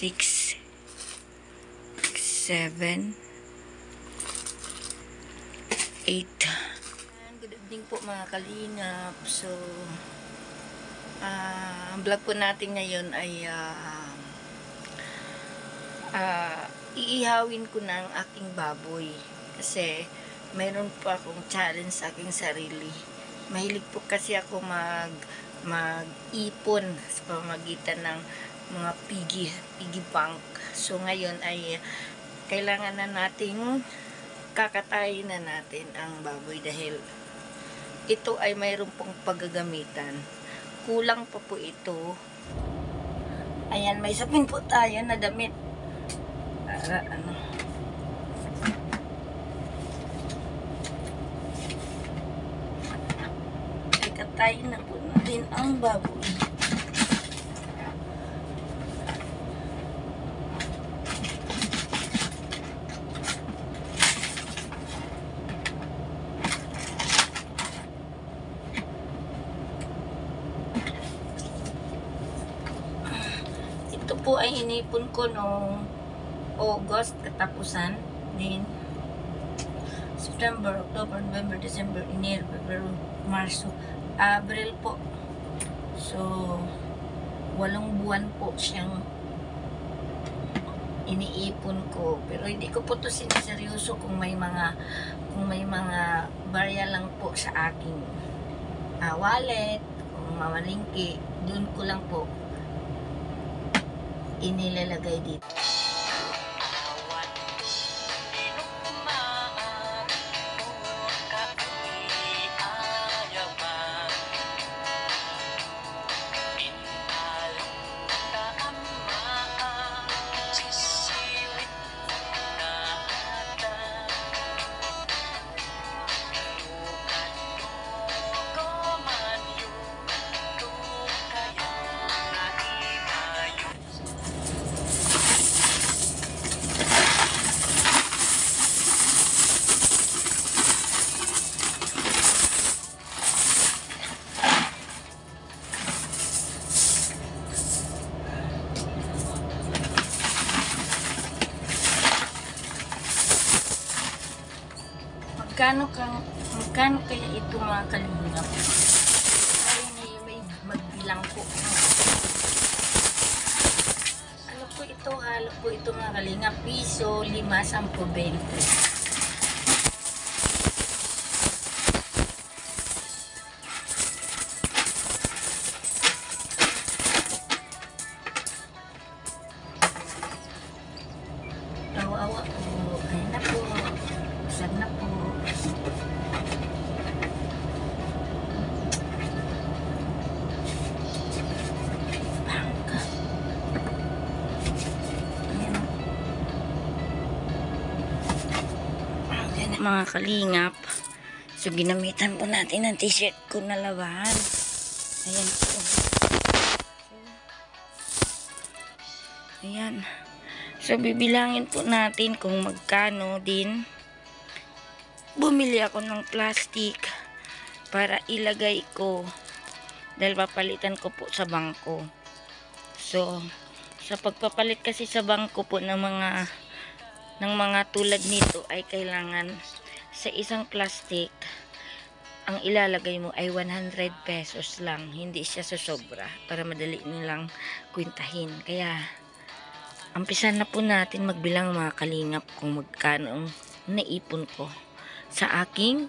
6, 7, 8. Good evening po mga kalingap. So, ang vlog po natin ngayon ay iihawin ko ng aking baboy. Kasi, mayroon po akong challenge sa aking sarili. Mahilig po kasi ako mag-ipon sa pamamagitan ng mga piggy bank. So, ngayon ay kailangan na nating kakatayin na natin ang baboy dahil ito ay mayroon pong paggagamitan. Kulang pa po ito. Ayan, may sapin po tayo na damit. Para kakatayin na po natin ang baboy. Ito po ay inipon ko noong August, katapusan din. September, October, November, December, Enero, February, Marso, Abril po. So, 8 buwan po siyang iniipon ko. Pero hindi ko po to siniseryoso kung may mga barya lang po sa aking wallet, kung mamalingki, dun ko lang po inilalagay dito. Magkano kaya ito mga kalingap? Ay, may magbilang po. Halo po ito mga kalingap. Piso, 5, 10, 20. Awa-awa po. Ayan na po. Usad na po. Mga kalingap, so ginamitan po natin ang t-shirt ko na labahan. Ayan po. Ayan. So bibilangin po natin kung magkano din. Bumili ako ng plastic para ilagay ko dahil papalitan ko po sa bangko. So sa pagpapalit kasi sa bangko po ng mga tulad nito ay kailangan sa isang plastic ang ilalagay mo ay 100 pesos lang, hindi siya susobra para madali nilang kwintahin. Kaya umpisan na po natin magbilang mga kalingap kung magkano ang naipon ko sa aking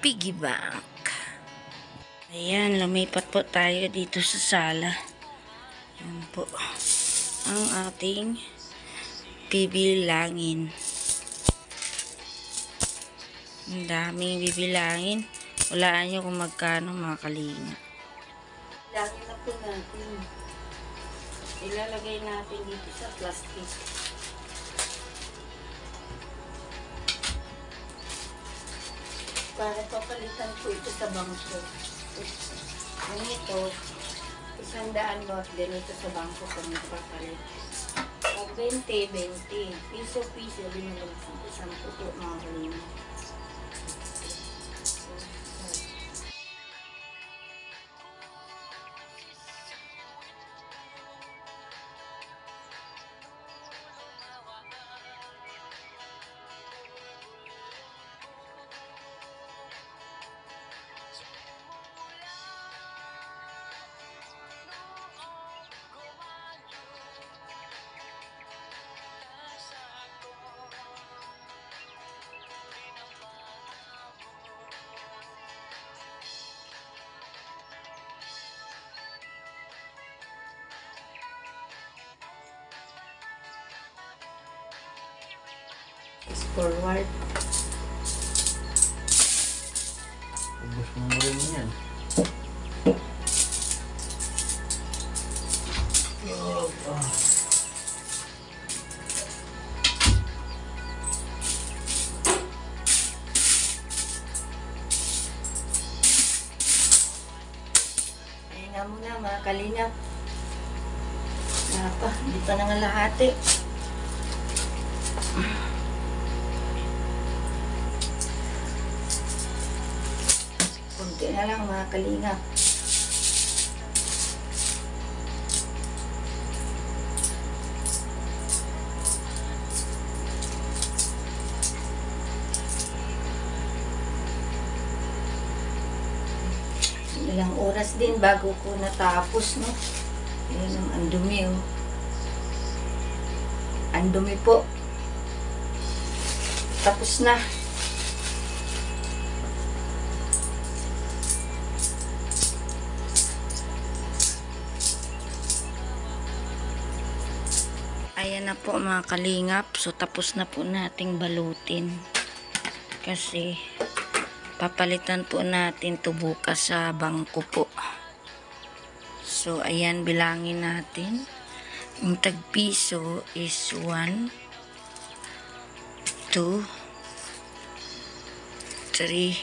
piggy bank. Ayan, lumipat po tayo dito sa sala. Yan po ang ating bibilangin. Ang daming bibilangin. Walaan nyo kung magkano mga kalingap. Bilangin na po natin. Ilalagay natin dito sa plastic. Para papalitan po ito sa bangko. Ganito. 100 lot ganito sa bangko kung magpapalit. Pag 20, 20. Piso-piso din yung 10 po mga kalingap. Forward. Ubus mo rin yan. Ayan nga muna mga kalingap. Napa, hindi pa nangalahati. Kunti na lang mga kalingap. Ilang oras din bago ko natapos, no? Ayan ang andumi, oh. Andumi po. Tapos na. Ayan na po mga kalingap. So tapos na po nating balutin. Kasi papalitan po natin to bukas sa bangko po. So ayan, bilangin natin. Yung tagpiso is 1, 2, 3,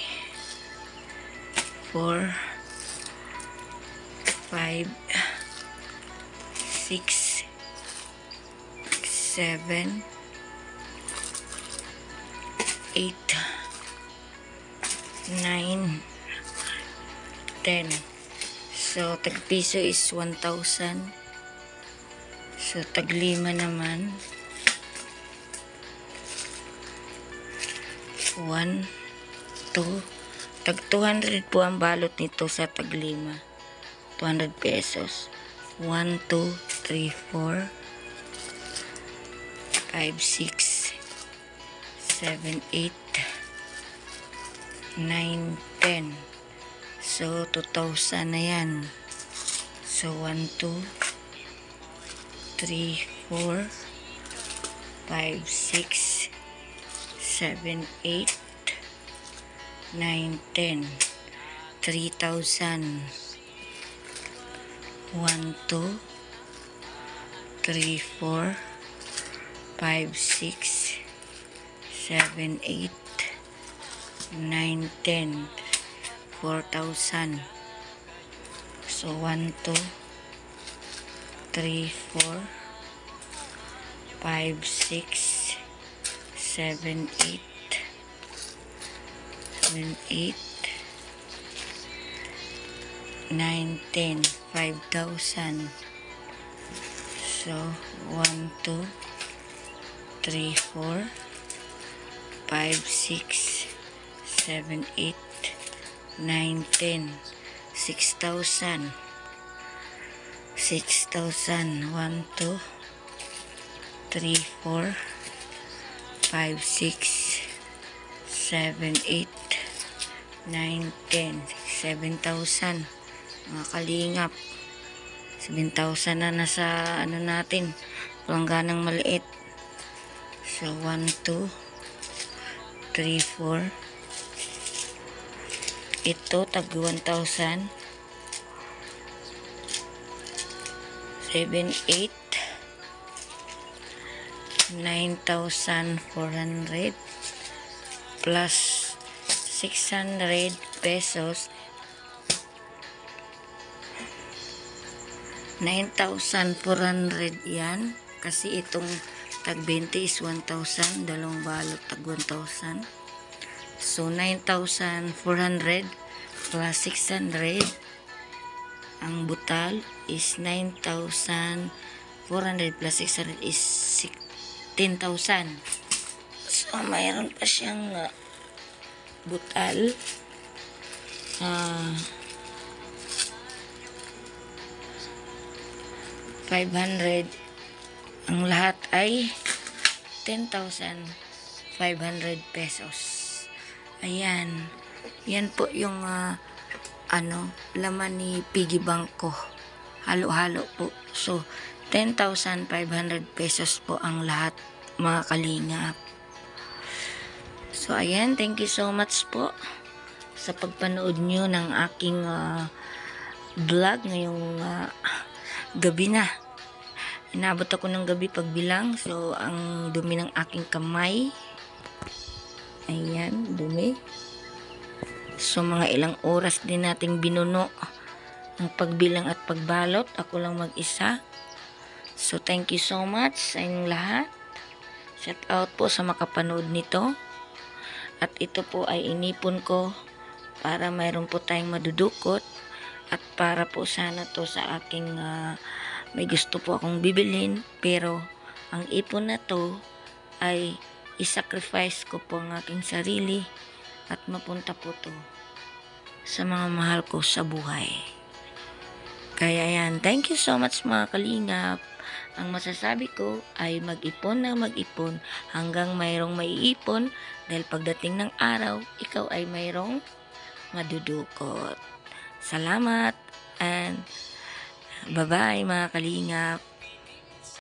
4, 5, 6, 7, 8, 9, 10. So, tagpiso is 1,000. So, taglima naman. 1, 2. Tag 200 po ang balot nito sa taglima. 200 pesos. 1, 2, 3, 4, 5, 6, 7, 8, 9, 10. So, 2,000 na yan. So, 1, 2, 3, 4, 5, 6, 7, 8, 9, 10. 3,000. 1, 2, 3, 4, 5, 6, 7, 8, 9, 10. 4,000. So 1, 2, 3, 4, 5, 6, 7, 8, 7, 8, 9, 10. 5,000. So 1, 2, 3, 4, 5, 6, 7, 8, 9, 10. 6,000. 6,000. 1, 2, 3, 4, 5, 6, 7, 8, 9, 10. 7,000. Mga kalingap. 7,000 na nasa ano natin. Pelangganang maliit. So 1, 2, 3, 4. Ito, tag 1,000. 7, 8. 9,400. Plus 600 pesos. 9,400 yan. Kasi itong tag 20 is 1,000. Dalawang balot, tag 1,000. So, 9,400 plus 600. Ang butal is 9,400 plus 600 is 10,000. So, mayroon pa siyang butal. 500. Ang lahat ay 10,500 pesos. Ayan. Yan po yung laman ni piggy bank ko. Halo-halo po. So, 10,500 pesos po ang lahat, mga kalingap. So, ayan. Thank you so much po sa pagpanood nyo ng aking vlog ngayong gabi na. Inabot ako ng gabi pagbilang. So, ang dumi ng aking kamay. Ayan, dumi. So, mga ilang oras din nating binuno ang pagbilang at pagbalot. Ako lang mag-isa. So, thank you so much sa inyong lahat. Shout out po sa makapanood nito. At ito po ay inipon ko para mayroon po tayong madudukot. At para po sana to sa aking may gusto po akong bibilhin. Pero ang ipon na to ay isacrifice ko po ang aking sarili. At mapunta po to sa mga mahal ko sa buhay. Kaya yan, thank you so much mga kalingap. Ang masasabi ko ay mag-ipon na mag-ipon hanggang mayroong maiipon dahil pagdating ng araw, ikaw ay mayroong madudukot. Salamat and bye-bye mga kalingap.